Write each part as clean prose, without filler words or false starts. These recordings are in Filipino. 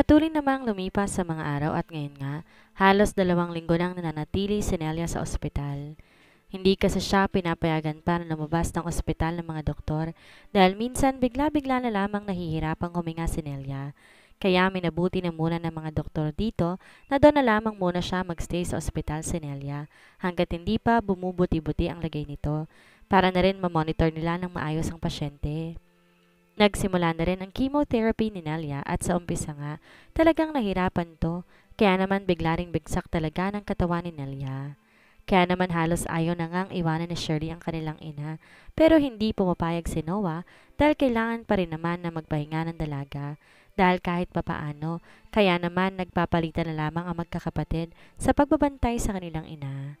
Patuloy namang lumipas sa mga araw at ngayon nga, halos 2 linggo nang nananatili si Nelia sa ospital. Hindi kasi siya pinapayagan pa na lumabas ng ospital ng mga doktor dahil minsan bigla-bigla na lamang nahihirapang huminga si Nelia. Kaya minabuti na muna ng mga doktor dito na doon na lamang muna siya magstay sa ospital si Nelia hanggat hindi pa bumubuti-buti ang lagay nito para na rin mamonitor nila ng maayos ang pasyente. Nagsimula na rin ang chemotherapy ni Nelia at sa umpisa nga talagang nahirapan to kaya naman bigla ring bigsak talaga ng katawan ni Nelia. Kaya naman halos ayaw na ngang iwanan ni Shirley ang kanilang ina pero hindi pumapayag si Noah dahil kailangan pa rin naman na magpahinga ng dalaga dahil kahit papaano kaya naman nagpapalitan na lamang ang magkakapatid sa pagbabantay sa kanilang ina.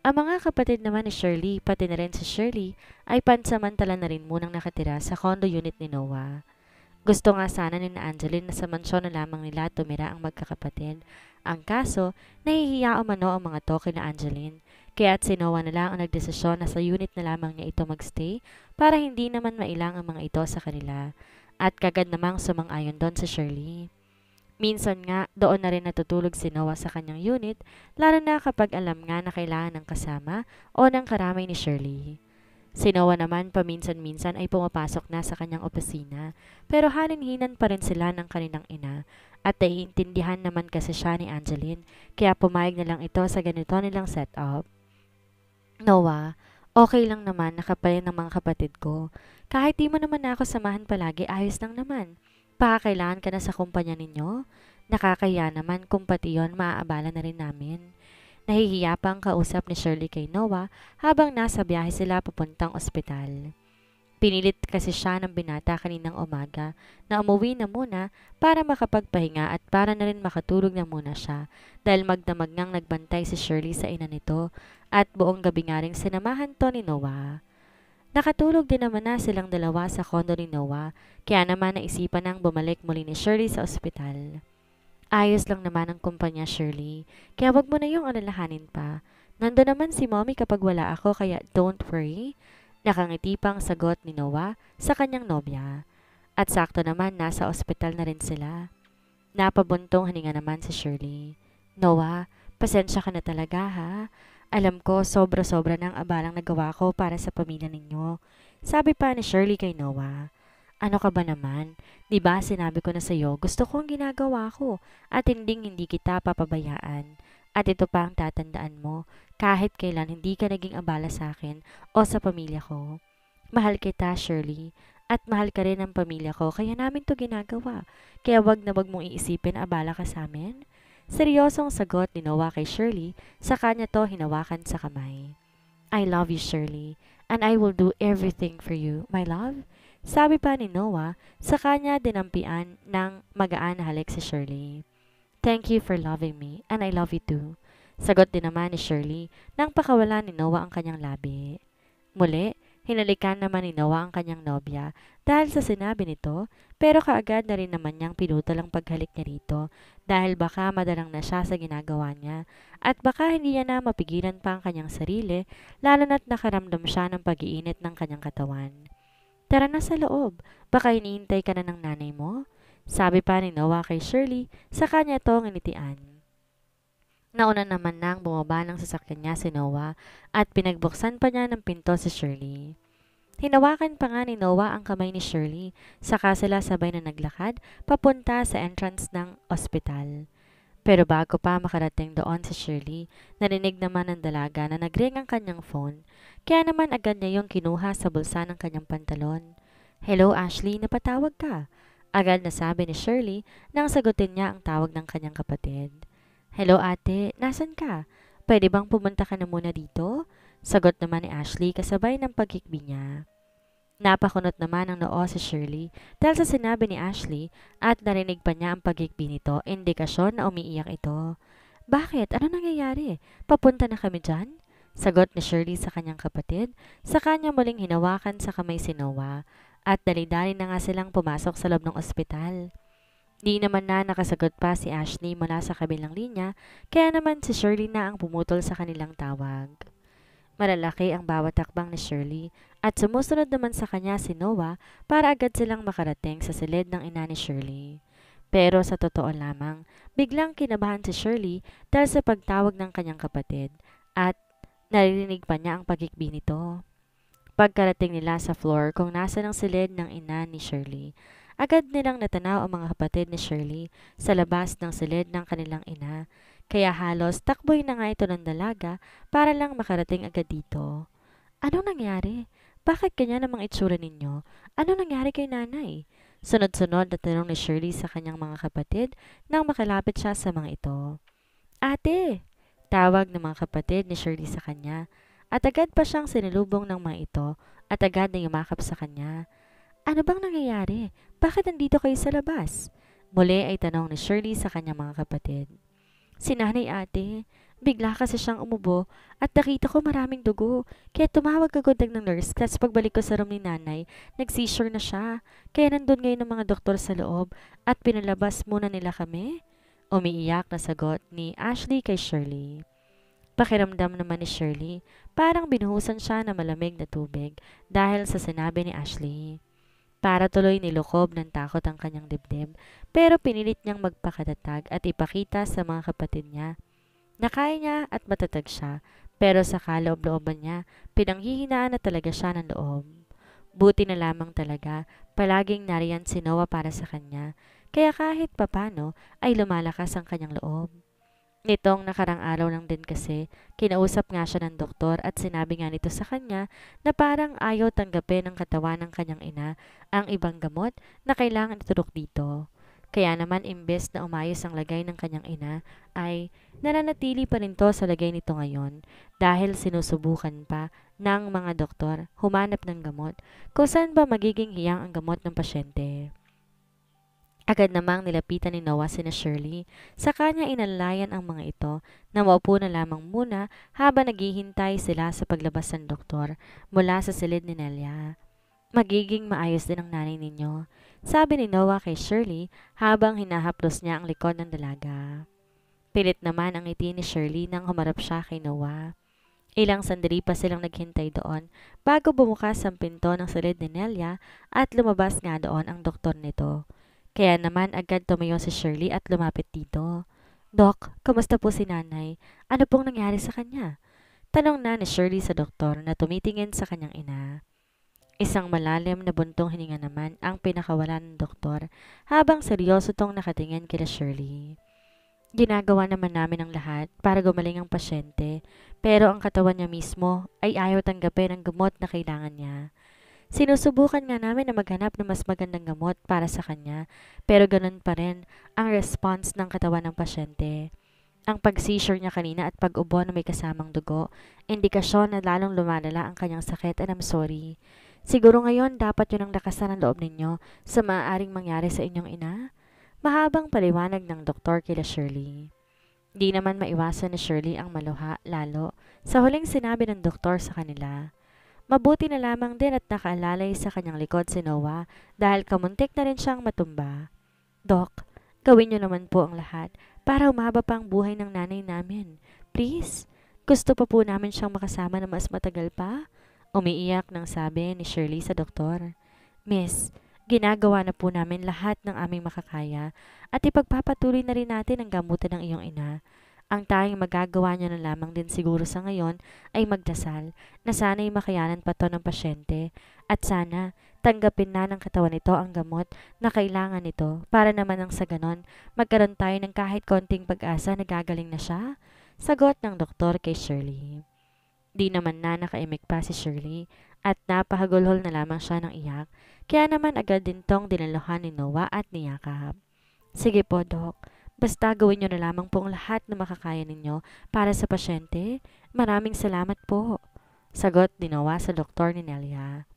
Ang mga kapatid naman ni Shirley pati na rin si Shirley ay pansamantala na rin munang nakatira sa condo unit ni Noah. Gusto nga sana ni na Angeline na sa mansyon na lamang nila tumira ang magkakapatid. Ang kaso, nahihiya umano ang mga to kina Angeline. Kaya't si Noah na lang ang nagdesisyon na sa unit na lamang niya ito magstay para hindi naman mailang ang mga ito sa kanila. At kagad namang sumang-ayon doon si Shirley. Minsan nga, doon na rin natutulog si Noah sa kanyang unit, lalo na kapag alam nga na kailangan ng kasama o ng karamay ni Shirley. Si Noah naman paminsan-minsan ay pumapasok na sa kanyang opisina, pero halinhinan pa rin sila ng kanilang ina at naiintindihan naman kasi siya ni Angeline, kaya pumayag na lang ito sa ganito nilang setup. Noah, okay lang naman nakapalit ng mga kapatid ko. Kahit di mo naman ako samahan palagi, ayos lang naman. Baka kailangan ka na sa kumpanya ninyo? Nakakaya naman kung pati yon maaabala na rin namin. Nahihiya pa ang kausap ni Shirley kay Noah habang nasa biyahe sila papuntang ospital. Pinilit kasi siya ng binata kaninang umaga na umuwi na muna para makapagpahinga at para na rin makatulog na muna siya dahil magdamag ngang nagbantay si Shirley sa ina nito at buong gabi nga rin sinamahan to ni Noah. Nakatulog din naman na silang dalawa sa kondo ni Noah kaya naman naisipan nang bumalik muli ni Shirley sa ospital. Ayos lang naman ang kumpanya, Shirley, kaya wag mo na yung alalahanin pa. Nando naman si mommy kapag wala ako kaya don't worry. Nakangiti pang sagot ni Noah sa kanyang nobya. At sakto naman nasa ospital na rin sila. Napabuntong hininga naman si Shirley. Noah, pasensya ka na talaga ha. Alam ko sobra-sobra ng abalang nagawa ko para sa pamilya ninyo. Sabi pa ni Shirley kay Noah. Ano ka ba naman? Di ba sinabi ko na sa'yo gusto ko ang ginagawa ko at hindi kita papabayaan. At ito pa ang tatandaan mo, kahit kailan hindi ka naging abala sa akin o sa pamilya ko. Mahal kita, Shirley, at mahal ka rin ng pamilya ko kaya namin to ginagawa. Kaya wag mong iisipin abala ka sa amin. Seryosong sagot ni Noah kay Shirley, sa kanya to hinawakan sa kamay. I love you, Shirley, and I will do everything for you, my love. Sabi pa ni Noah, sa kanya dinampian ng magaan na halik si Shirley. Thank you for loving me, and I love you too. Sagot din naman ni Shirley nang pakawala ni Noah ang kanyang labi. Muli, hinalikan naman ni Noah ang kanyang nobya dahil sa sinabi nito, pero kaagad na rin naman niyang pinutol ang paghalik niya rito dahil baka madalang na siya sa ginagawa niya at baka hindi niya na mapigilan pa ang kanyang sarili lalo na't nakaramdam siya ng pag-iinit ng kanyang katawan. Tara na sa loob, baka iniintay ka na ng nanay mo? Sabi pa ni Noah kay Shirley, sa kanya to nginitian. Nauna naman nang bumaba ng sasakyan niya si Noah at pinagbuksan pa niya ng pinto si Shirley. Hinawakan pa nga ni Noah ang kamay ni Shirley, saka sila sabay na naglakad papunta sa entrance ng ospital. Pero bago pa makarating doon si Shirley, narinig naman ng dalaga na nagring ang kanyang phone, kaya naman agad niya yung kinuha sa bulsa ng kanyang pantalon. Hello Ashley, napatawag ka? Agad na sabi ni Shirley nang sagutin niya ang tawag ng kanyang kapatid. Hello ate, nasan ka? Pwede bang pumunta ka na muna dito? Sagot naman ni Ashley kasabay ng pagkikbi niya. Napakunot naman ang noo si Shirley dahil sa sinabi ni Ashley at narinig pa niya ang pagkikbi nito, indikasyon na umiiyak ito. Bakit? Ano nangyayari? Papunta na kami dyan? Sagot ni Shirley sa kanyang kapatid, sa kanya muling hinawakan sa kamay si Noah at dali-dali na nga silang pumasok sa loob ng ospital. Di naman na nakasagot pa si Ashley mula sa kabilang linya, kaya naman si Shirley na ang pumutol sa kanilang tawag. Malalaki ang bawat takbang ni Shirley at sumusunod naman sa kanya si Noah para agad silang makarating sa silid ng ina ni Shirley. Pero sa totoo lamang, biglang kinabahan si Shirley dahil sa pagtawag ng kanyang kapatid at naririnig pa niya ang pagikbi nito. Pagkarating nila sa floor kung nasa ng silid ng ina ni Shirley, agad nilang natanaw ang mga kapatid ni Shirley sa labas ng silid ng kanilang ina, kaya halos takboy na nga ito ng dalaga para lang makarating agad dito. Anong nangyari? Bakit ganyan namang itsura ninyo? Anong nangyari kay nanay? Sunod-sunod na tanong ni Shirley sa kanyang mga kapatid nang makalapit siya sa mga ito. Ate! Tawag ng mga kapatid ni Shirley sa kanya at agad pa siyang sinilubong ng mga ito at agad na yumakap sa kanya. Ano bang nangyayari? Bakit nandito kayo sa labas? Muli ay tanong ni Shirley sa kanyang mga kapatid. Si nanay ate, bigla kasi siyang umubo at nakita ko maraming dugo. Kaya tumawag agad ng nurse kasi pagbalik ko sa room ni nanay, nag-seizure na siya. Kaya nandun ngayon ang mga doktor sa loob at pinalabas muna nila kami. Umiiyak na sagot ni Ashley kay Shirley. Pakiramdam naman ni Shirley, parang binuhusan siya ng malamig na tubig dahil sa sinabi ni Ashley. Para tuloy nilukob ng takot ang kanyang dibdib, pero pinilit niyang magpakatatag at ipakita sa mga kapatid niya na kaya niya at matatag siya, pero sa kaloob-looban niya, pinanghihinaan na talaga siya ng loob. Buti na lamang talaga, palaging nariyan si Noah para sa kanya, kaya kahit papano ay lumalakas ang kanyang loob. Nitong nakarang araw lang din kasi, kinausap nga siya ng doktor at sinabi nga nito sa kanya na parang ayaw tanggapin ng katawan ng kanyang ina ang ibang gamot na kailangan iturok dito. Kaya naman imbes na umayos ang lagay ng kanyang ina, ay nananatili pa rin to sa lagay nito ngayon dahil sinusubukan pa ng mga doktor humanap ng gamot kung saan ba magiging hiyang ang gamot ng pasyente. Agad namang nilapitan ni Noah sina Shirley. Sa kanya inalayan ang mga ito na maupo na lamang muna habang naghihintay sila sa paglabas ng doktor mula sa silid ni Nelia. Magiging maayos din ang nanay ninyo, sabi ni Noah kay Shirley habang hinahaplos niya ang likod ng dalaga. Pilit naman ang ngiti ni Shirley nang humarap siya kay Noah. Ilang sandali pa silang naghintay doon bago bumukas ang pinto ng silid ni Nelia at lumabas nga doon ang doktor nito. Kaya naman agad tumayo si Shirley at lumapit dito. Dok, kamusta po si nanay? Ano pong nangyari sa kanya? Tanong na ni Shirley sa doktor na tumitingin sa kanyang ina. Isang malalim na buntong hininga naman ang pinakawalan ng doktor habang seryoso tong nakatingin kila Shirley. Ginagawa naman namin ang lahat para gumaling ang pasyente, pero ang katawan niya mismo ay ayaw tanggapin ang gamot na kailangan niya. Sinusubukan nga namin na maghanap ng mas magandang gamot para sa kanya, pero ganun pa rin ang response ng katawan ng pasyente. Ang pag-seizure niya kanina at pag-ubo na may kasamang dugo, indikasyon na lalong lumalala ang kanyang sakit and I'm sorry. Siguro ngayon dapat yun ang lakasan ng loob ninyo sa maaaring mangyari sa inyong ina? Mahabang paliwanag ng doktor kila Shirley. Di naman maiwasan ni Shirley ang maluha lalo sa huling sinabi ng doktor sa kanila. Mabuti na lamang din at nakaalalay sa kanyang likod si Noah dahil kamuntik na rin siyang matumba. Dok, gawin niyo naman po ang lahat para umaba pa ang buhay ng nanay namin. Please, gusto pa po namin siyang makasama na mas matagal pa. Umiiyak nang sabi ni Shirley sa doktor. Miss, ginagawa na po namin lahat ng aming makakaya at ipagpapatuloy na rin natin ang gamutan ng iyong ina. Ang tanging magagawa niya na lamang din siguro sa ngayon ay magdasal na sana'y makayanan pa to ng pasyente at sana tanggapin na ng katawan nito ang gamot na kailangan nito para naman ang sa ganon magkaroon tayo ng kahit konting pag-asa na gagaling na siya. Sagot ng doktor kay Shirley. Di naman na nakaimik pa si Shirley at napahagulhol na lamang siya ng iyak kaya naman agad din tong dinaluhan ni Noah at niyakap. Sige po, Dok. Basta gawin niyo na lamang po ang lahat na makakaya ninyo para sa pasyente. Maraming salamat po. Sagot ni Noah sa doktor ni Nelia.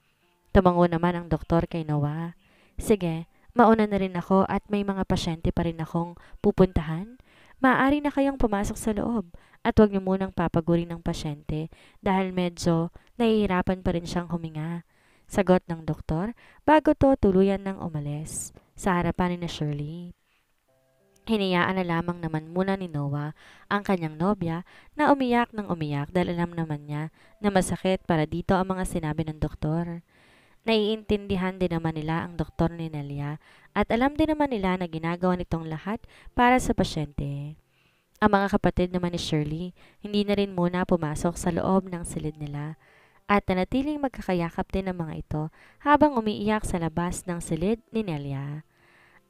Tumango naman ang doktor kay Noah. Sige, mauna na rin ako at may mga pasyente pa rin akong pupuntahan. Maaari na kayong pumasok sa loob at huwag niyo munang papagurin ng pasyente dahil medyo nahihirapan pa rin siyang huminga. Sagot ng doktor bago to tuluyan ng umalis sa harapan ni Shirley. Hinayaan na lamang naman muna ni Noah ang kanyang nobya na umiyak ng umiyak dahil alam naman niya na masakit para dito ang mga sinabi ng doktor. Naiintindihan din naman nila ang doktor ni Nelia at alam din naman nila na ginagawa nitong lahat para sa pasyente. Ang mga kapatid naman ni Shirley, hindi na rin muna pumasok sa loob ng silid nila at nanatiling magkakayakap din ang mga ito habang umiiyak sa labas ng silid ni Nelia.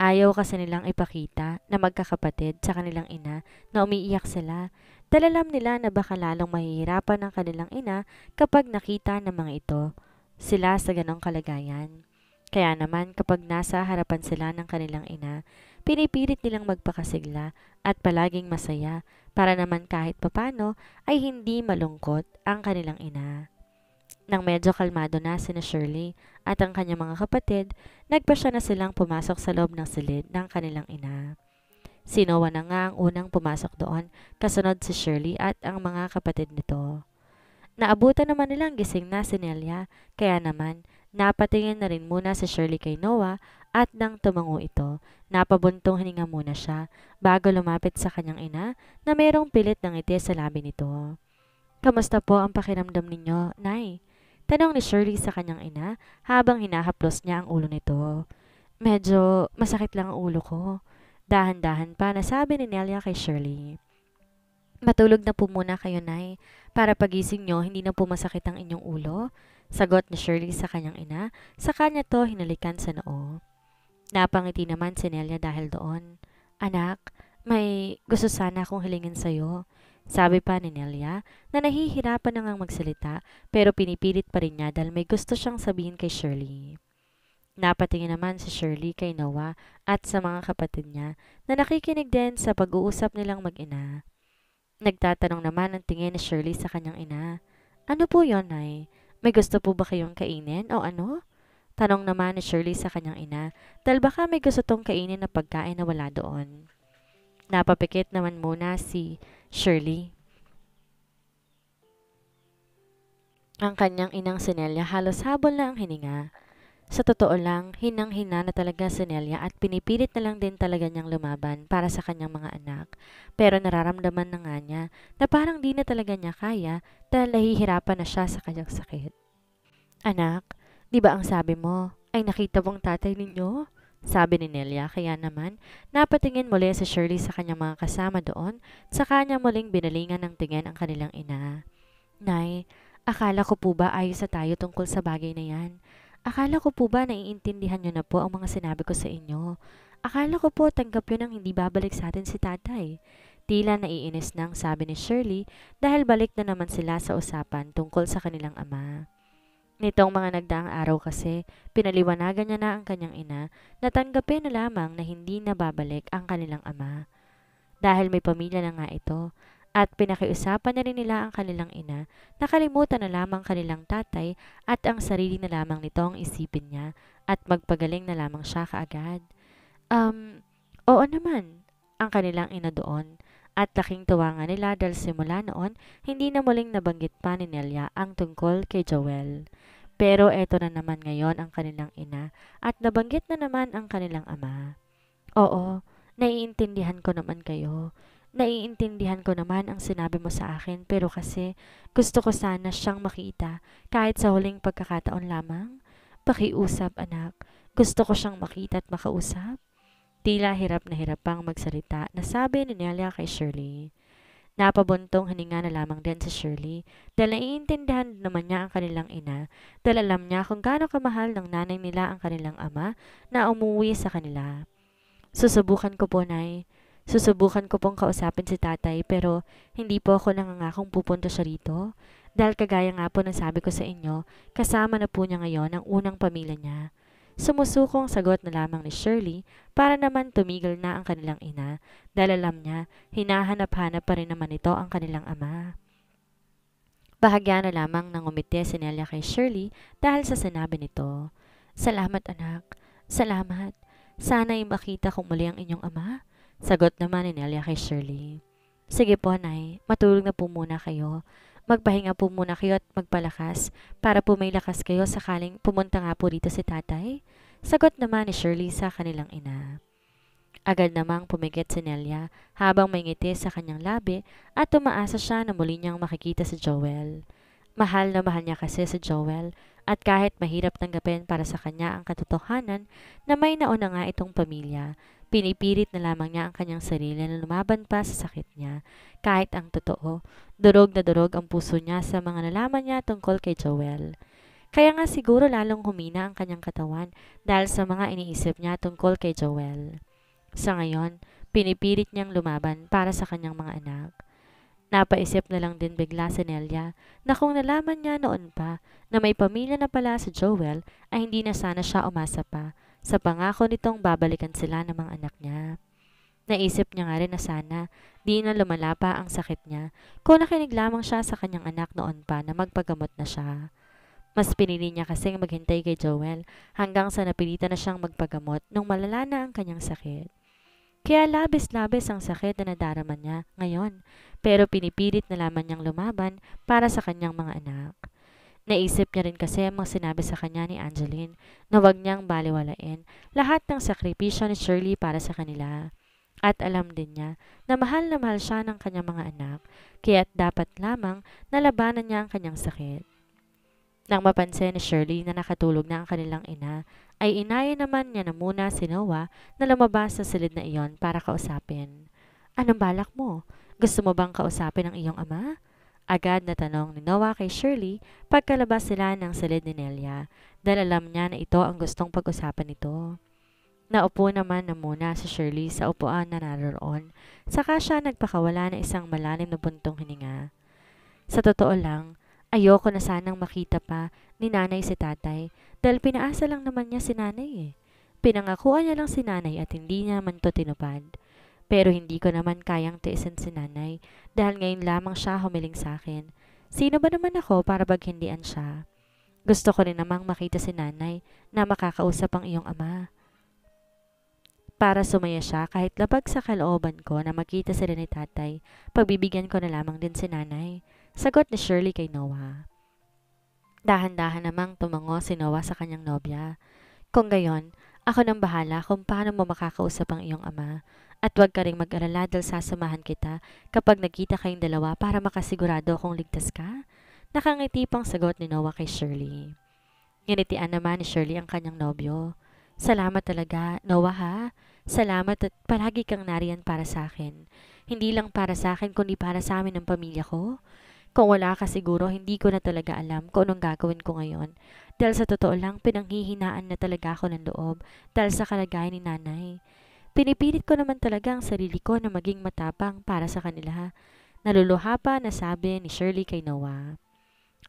Ayaw kasi nilang ipakita na magkakapatid sa kanilang ina na umiiyak sila dahil alam nila na baka lalong mahihirapan ang kanilang ina kapag nakita ng mga ito sila sa ganong kalagayan. Kaya naman kapag nasa harapan sila ng kanilang ina, pinipilit nilang magpakasigla at palaging masaya para naman kahit papano ay hindi malungkot ang kanilang ina. Nang medyo kalmado na sina Shirley at ang kanyang mga kapatid, nagpasya na silang pumasok sa loob ng silid ng kanilang ina. Si Noah na nga ang unang pumasok doon, kasunod si Shirley at ang mga kapatid nito. Naabutan naman nilang gising na si Nelia, kaya naman napatingin na rin muna si Shirley kay Noah at nang tumango ito, napabuntong hininga muna siya bago lumapit sa kanyang ina na mayroong pilit ng ngiti sa labi nito. "Kamusta po ang pakiramdam ninyo, Nay?" Tanong ni Shirley sa kanyang ina habang hinahaplos niya ang ulo nito. "Medyo masakit lang ang ulo ko." Dahan-dahan pa nasabi ni Nelia kay Shirley. "Matulog na po muna kayo, Nay, para pagising nyo hindi na po masakit ang inyong ulo," sagot ni Shirley sa kanyang ina, sa kanya to hinalikan sa noo. Napangiti naman si Nelia dahil doon. "Anak, may gusto sana akong hilingin sa'yo," sabi pa ni Nelia na nahihirapan na ngang magsalita pero pinipilit pa rin niya dahil may gusto siyang sabihin kay Shirley. Napatingin naman si Shirley kay Noah at sa mga kapatid niya na nakikinig din sa pag-uusap nilang mag-ina. Nagtatanong naman ang tingin ni Shirley sa kanyang ina. "Ano po yon, Nay? May gusto po ba kayong kainin o ano?" Tanong naman ni Shirley sa kanyang ina dahil baka may gusto tong kainin na pagkain na wala doon. Napapikit naman muna si Shirley. Ang kanyang inang si Nelia halos habol na ang hininga. Sa totoo lang, hinang-hina na talaga si Nelia at pinipilit na lang din talaga niyang lumaban para sa kanyang mga anak. Pero nararamdaman na nga niya na parang di na talaga niya kaya dahil nahihirapan na siya sa kanyang sakit. "Anak, di ba ang sabi mo ay nakita mong tatay ninyo?" Sabi ni Nelia, kaya naman napatingin muli si Shirley sa kanyang mga kasama doon, sa kanya muling binalingan ng tingin ang kanilang ina. "Nay, akala ko po ba ayos na tayo tungkol sa bagay na yan? Akala ko po ba naiintindihan niyo na po ang mga sinabi ko sa inyo? Akala ko po tanggap yun ang hindi babalik sa atin si tatay." Tila naiinis nang sabi ni Shirley dahil balik na naman sila sa usapan tungkol sa kanilang ama. Nitong mga nagdaang araw kasi, pinaliwanagan niya na ang kanyang ina na tanggapin na lamang na hindi na babalik ang kanilang ama. Dahil may pamilya na nga ito, at pinakiusapan na rin nila ang kanilang ina, nakalimutan na lamang kanilang tatay at ang sarili na lamang nito ang isipin niya at magpagaling na lamang siya kaagad. Oo naman, ang kanilang ina doon. At laking tuwa nga nila dahil simula noon, hindi na muling nabanggit pa ni Nelia ang tungkol kay Joel. Pero eto na naman ngayon ang kanilang ina at nabanggit na naman ang kanilang ama. "Oo, naiintindihan ko naman kayo. Naiintindihan ko naman ang sinabi mo sa akin pero kasi gusto ko sana siyang makita kahit sa huling pagkakataon lamang. Pakiusap, anak. Gusto ko siyang makita at makausap." Tila hirap na hirap pang magsalita na sabi ni Nelia kay Shirley. Napabuntong hininga na lamang din si Shirley dahil naiintindihan naman niya ang kanilang ina dahil alam niya kung gaano kamahal ng nanay nila ang kanilang ama na umuwi sa kanila. "Susubukan ko po, Nay. Susubukan ko pong kausapin si tatay pero hindi po ako nangangakong pupunta siya rito. Dahil kagaya nga po ng sabi ko sa inyo, kasama na po niya ngayon ang unang pamilya niya." Sumusukong sagot na lamang ni Shirley para naman tumigil na ang kanilang ina dahil alam niya hinahanap-hanap pa rin naman ito ang kanilang ama. Bahagya na lamang nang umiti si Nelia kay Shirley dahil sa sinabi nito. "Salamat, anak. Salamat. Sana'y makita ko muli ang inyong ama," sagot naman ni Nelia kay Shirley. "Sige po, Nay. Matulog na po muna kayo. Magpahinga po muna kayo at magpalakas para po may lakas kayo sakaling pumunta nga po dito si tatay," sagot naman ni Shirley sa kanilang ina. Agad namang pumikit si Nelia habang may ngiti sa kanyang labi at umaasa siya na muli niyang makikita si Joel. Mahal na mahal niya kasi si Joel at kahit mahirap tanggapin para sa kanya ang katotohanan na may nauna nga itong pamilya, pinipilit na lamang niya ang kanyang sarili na lumaban pa sa sakit niya. Kahit ang totoo, durog na durog ang puso niya sa mga nalaman niya tungkol kay Joel. Kaya nga siguro lalong humina ang kanyang katawan dahil sa mga iniisip niya tungkol kay Joel. Sa ngayon, pinipilit niyang lumaban para sa kanyang mga anak. Napaisip na lang din bigla si Nelia na kung nalaman niya noon pa na may pamilya na pala si Joel ay hindi na sana siya umasa pa sa pangako nitong babalikan sila ng mga anak niya. Naisip niya nga rin na sana di na lumala pa ang sakit niya kung nakinig lamang siya sa kanyang anak noon pa na magpagamot na siya. Mas pinili niya kasing maghintay kay Joel hanggang sa napilitan na siyang magpagamot nung malala na ang kanyang sakit. Kaya labis-labis ang sakit na nadarama niya ngayon, pero pinipilit na lamang niyang lumaban para sa kanyang mga anak. Naisip niya rin kasi ang mga sinabi sa kanya ni Angeline na huwag niyang baliwalain lahat ng sakripisyo ni Shirley para sa kanila. At alam din niya na mahal siya ng kanyang mga anak, kaya't dapat lamang nalabanan niya ang kanyang sakit. Nang mapansin ni Shirley na nakatulog na ang kanilang ina, ay inaya naman niya na muna si Noah na lumabas sa silid na iyon para kausapin. Anong balak mo? Gusto mo bang kausapin ang iyong ama? Agad na tanong ni Noah kay Shirley pagkalabas sila ng silid ni Nelia dahil alam niya na ito ang gustong pag-usapan nito. Naupo naman na muna si Shirley sa upuan na naroon, saka siya nagpakawala ng isang malalim na buntong hininga. Sa totoo lang, ayoko na sanang makita pa ni nanay si tatay dahil pinaasa lang naman niya si nanay eh. Pinangakuan niya lang si nanay at hindi niya man to tinupad. Pero hindi ko naman kayang tiisin si nanay dahil ngayon lamang siya humiling sa akin. Sino ba naman ako para baghindian siya? Gusto ko rin namang makita si nanay na makakausap ang iyong ama. Para sumaya siya kahit labag sa kalooban ko na makita sila ni tatay, pagbibigyan ko na lamang din si nanay. Sagot ni Shirley kay Noah. Dahan-dahan namang tumango si Noah sa kanyang nobya. Kung gayon, ako nang bahala kung paano mo makakausap ang iyong ama. At huwag ka ring mag-alala dahil sasamahan kita kapag nagkita kayong dalawa para makasigurado kung ligtas ka. Nakangiti pang sagot ni Noah kay Shirley. Nginitian naman ni Shirley ang kanyang nobyo. Salamat talaga, Noah ha. Salamat at palagi kang nariyan para sa akin. Hindi lang para sa akin kundi para sa amin ng pamilya ko. Kung wala ka siguro, hindi ko na talaga alam kung anong gagawin ko ngayon. Dahil sa totoo lang, pinanghihinaan na talaga ako ng loob dahil sa kalagayan ni nanay. Pinipilit ko naman talaga ang sarili ko na maging matapang para sa kanila. Naluluha pa na sabi ni Shirley kay Noah.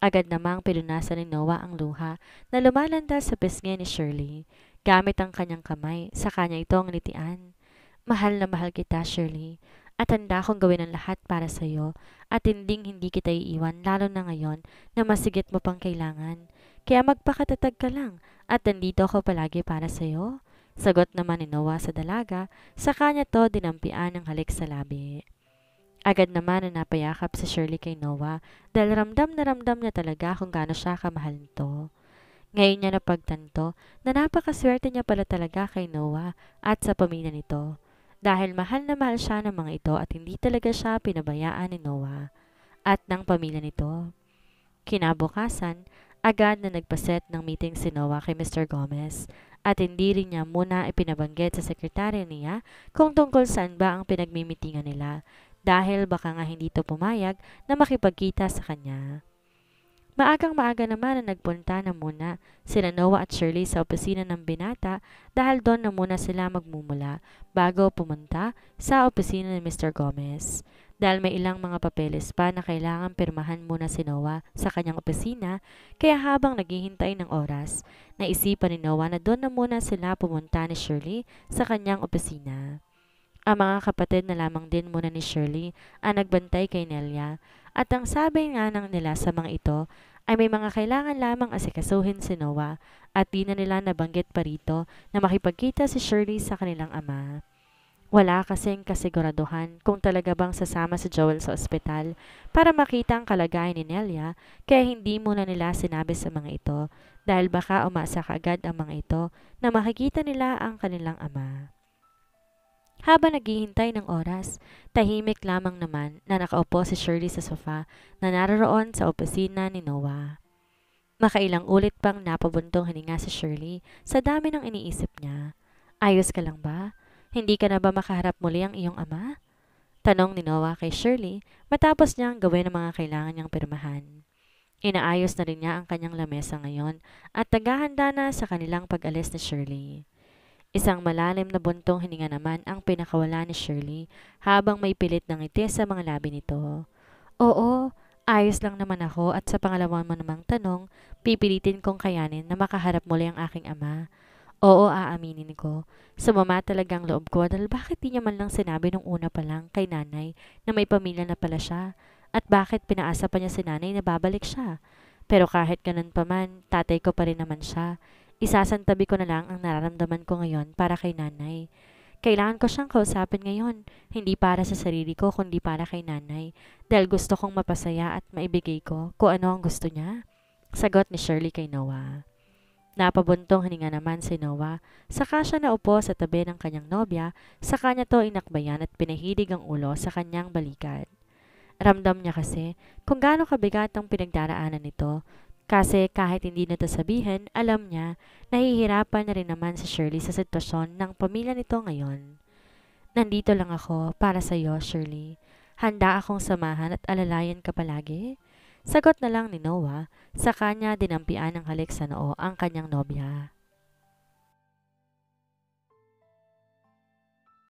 Agad namang pilunasan ni Noah ang luha na lumalanda sa pisngi ni Shirley. Gamit ang kanyang kamay, sa kanya ito ang nitian. Mahal na mahal kita, Shirley. At handa akong gawin ang lahat para sa iyo at hindi kita iiwan lalo na ngayon na masigit mo pang kailangan. Kaya magpakatatag ka lang at nandito ako palagi para sa iyo. Sagot naman ni Noah sa dalaga, sa kanya to dinampian ng halik sa labi. Agad naman na napayakap si Shirley kay Noah dahil ramdam niya talaga kung gaano siya kamahal nito. Ngayon niya napagtanto na napakaswerte niya pala talaga kay Noah at sa pamilya nito. Dahil mahal na mahal siya ng mga ito at hindi talaga siya pinabayaan ni Noah at ng pamilya nito. Kinabukasan, agad na nagpaset ng meeting si Noah kay Mr. Gomez at hindi rin niya muna ipinabanggit sa sekretarya niya kung tungkol saan ba ang pinagmimitingan nila dahil baka nga hindi to pumayag na makipagkita sa kanya. Maagang-maaga naman na nagpunta na muna sina Noah at Shirley sa opisina ng binata dahil doon na muna sila magmumula bago pumunta sa opisina ni Mr. Gomez. Dahil may ilang mga papeles pa na kailangan pirmahan muna si Noah sa kanyang opisina, kaya habang naghihintay ng oras, naisipan ni Noah na doon na muna sila pumunta ni Shirley sa kanyang opisina. Ang mga kapatid na lamang din muna ni Shirley ang nagbantay kay Nelia at ang sabi nga ng nila sa mga ito ay may mga kailangan lamang asikasuhin si Noah at di na nila nabanggit pa rito na makipagkita si Shirley sa kanilang ama. Wala kasing kasiguraduhan kung talaga bang sasama si Joel sa ospital para makita ang kalagayan ni Nelia kaya hindi muna nila sinabi sa mga ito dahil baka umasa kaagad ang mga ito na makikita nila ang kanilang ama. Habang naghihintay ng oras, tahimik lamang naman na nakaupo si Shirley sa sofa na naroon sa opisina ni Noah. Makailang ulit pang napabuntong hininga si Shirley sa dami ng iniisip niya. Ayos ka lang ba? Hindi ka na ba makaharap muli ang iyong ama? Tanong ni Noah kay Shirley matapos niyang gawin ang mga kailangan niyang pirmahan. Inaayos na rin niya ang kanyang lamesa ngayon at naghahanda na sa kanilang pag-alis ni Shirley. Isang malalim na buntong hininga naman ang pinakawala ni Shirley habang may pilit ng ngiti sa mga labi nito. Oo, ayos lang naman ako at sa pangalawa mo namang tanong, pipilitin kong kayanin na makaharap muli ang aking ama. Oo, aaminin ko. Sumama talagang loob ko dahil bakit di niya man lang sinabi nung una pa lang kay nanay na may pamilya na pala siya at bakit pinaasa pa niya si nanay na babalik siya. Pero kahit ganun pa man, tatay ko pa rin naman siya. Isasantabi ko na lang ang nararamdaman ko ngayon para kay nanay. Kailangan ko siyang kausapin ngayon, hindi para sa sarili ko kundi para kay nanay dahil gusto kong mapasaya at maibigay ko kung ano ang gusto niya. Sagot ni Shirley kay Noah. Napabuntong hininga naman si Noah, saka siya naupo sa tabi ng kanyang nobya, saka niya to inakbayan at pinahilig ang ulo sa kanyang balikat. Ramdam niya kasi kung gaano kabigat ang pinagdaraanan nito, kasi kahit hindi nito sabihin, alam niya, nahihirapan na rin naman si Shirley sa sitwasyon ng pamilya nito ngayon. Nandito lang ako para sa iyo, Shirley. Handa akong samahan at alalayan ka palagi. Sagot na lang ni Noah, sa kanya dinampian ng halik sa noo ang kanyang nobya.